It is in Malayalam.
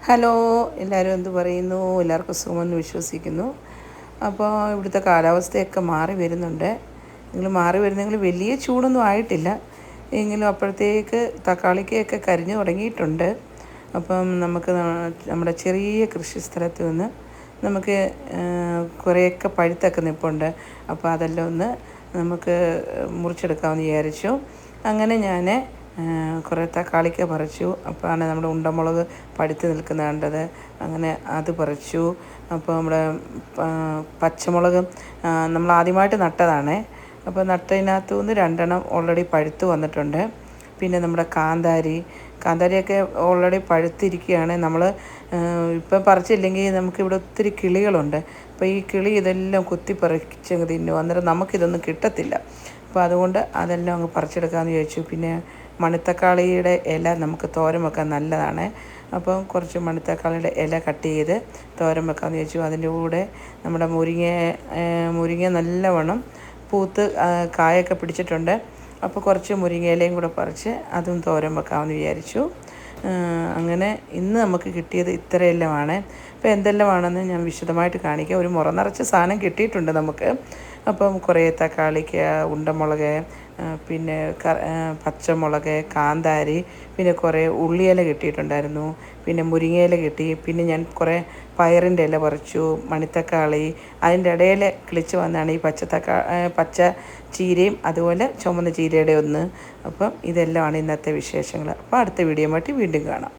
ഹലോ, എല്ലാവരും എന്ത് പറയുന്നു? എല്ലാവർക്കും സുഖമെന്ന് വിശ്വസിക്കുന്നു. അപ്പോൾ ഇവിടുത്തെ കാലാവസ്ഥയൊക്കെ മാറി വരുന്നുണ്ട്. മാറി വരുന്നെങ്കിൽ വലിയ ചൂടൊന്നും ആയിട്ടില്ല. എങ്കിലും അപ്പോഴത്തേക്ക് തക്കാളിക്കൊക്കെ കരിഞ്ഞു തുടങ്ങിയിട്ടുണ്ട്. അപ്പം നമുക്ക് നമ്മുടെ ചെറിയ കൃഷി സ്ഥലത്ത് നിന്ന് നമുക്ക് കുറേയൊക്കെ പഴുത്തൊക്കെ നിൽപ്പുണ്ട്. അപ്പോൾ അതെല്ലാം ഒന്ന് നമുക്ക് മുറിച്ചെടുക്കാമെന്ന് വിചാരിച്ചു. അങ്ങനെ ഞാൻ കുറേ തക്കാളിക്ക പറിച്ചു. അപ്പോഴാണ് നമ്മുടെ ഉണ്ടമുളക് പഴുത്ത് നിൽക്കുന്നത് കണ്ടത്. അങ്ങനെ അത് പറിച്ചു. അപ്പോൾ നമ്മുടെ പച്ചമുളക് നമ്മൾ ആദ്യമായിട്ട് നട്ടതാണേ. അപ്പോൾ നട്ടതിനകത്തു നിന്ന് 2 ഓൾറെഡി പഴുത്ത് വന്നിട്ടുണ്ട്. പിന്നെ നമ്മുടെ കാന്താരിയൊക്കെ ഓൾറെഡി പഴുത്തിരിക്കുകയാണ്. നമ്മൾ ഇപ്പം പറിച്ചില്ലെങ്കിൽ നമുക്കിവിടെ ഒത്തിരി കിളികളുണ്ട്. അപ്പോൾ ഈ കിളി ഇതെല്ലാം കുത്തിപ്പറിച്ചങ്ങ് തിന്നും. അന്നേരം നമുക്കിതൊന്നും കിട്ടത്തില്ല. അപ്പോൾ അതുകൊണ്ട് അതെല്ലാം അങ്ങ് പറിച്ചെടുക്കാമെന്ന് വിചാരിച്ചു. പിന്നെ മണിത്തക്കാളിയുടെ ഇല നമുക്ക് തോരൻ വെക്കാൻ നല്ലതാണ്. അപ്പം കുറച്ച് മണിത്തക്കാളിയുടെ ഇല കട്ട് ചെയ്ത് തോരൻ വെക്കാമെന്ന് വിചാരിച്ചു. അതിൻ്റെ കൂടെ നമ്മുടെ മുരിങ്ങ നല്ലവണ്ണം പൂത്ത് കായൊക്കെ പിടിച്ചിട്ടുണ്ട്. അപ്പോൾ കുറച്ച് മുരിങ്ങയിലയും കൂടെ പറിച്ച് അതും തോരൻ വെക്കാമെന്ന് വിചാരിച്ചു. അങ്ങനെ ഇന്ന് നമുക്ക് കിട്ടിയത് ഇത്രയെല്ലാമാണ്. അപ്പോൾ എന്തെല്ലാമാണെന്ന് ഞാൻ വിശദമായിട്ട് കാണിക്കാം. ഒരു മുറ നിറച്ച് സാധനം കിട്ടിയിട്ടുണ്ട് നമുക്ക്. അപ്പം കുറേ തക്കാളിക്ക, ഉണ്ടമുളക്, പിന്നെ പച്ചമുളക്, കാന്താരി, പിന്നെ കുറേ ഉള്ളിയില കിട്ടിയിട്ടുണ്ടായിരുന്നു. പിന്നെ മുരിങ്ങയില കിട്ടി. പിന്നെ ഞാൻ കുറേ പയറിൻ്റെ ഇല പറിച്ചു. മണിത്തക്കാളി, അതിൻ്റെ ഇടയിൽ കിളിച്ച് വന്നതാണ് ഈ പച്ച ചീരയും അതുപോലെ ചുമന്ന ചീരയുടെ ഒന്ന്. അപ്പം ഇതെല്ലാമാണ് ഇന്നത്തെ വിശേഷങ്ങൾ. അപ്പോൾ അടുത്ത വീഡിയോ ആയിട്ട് വീണ്ടും കാണാം.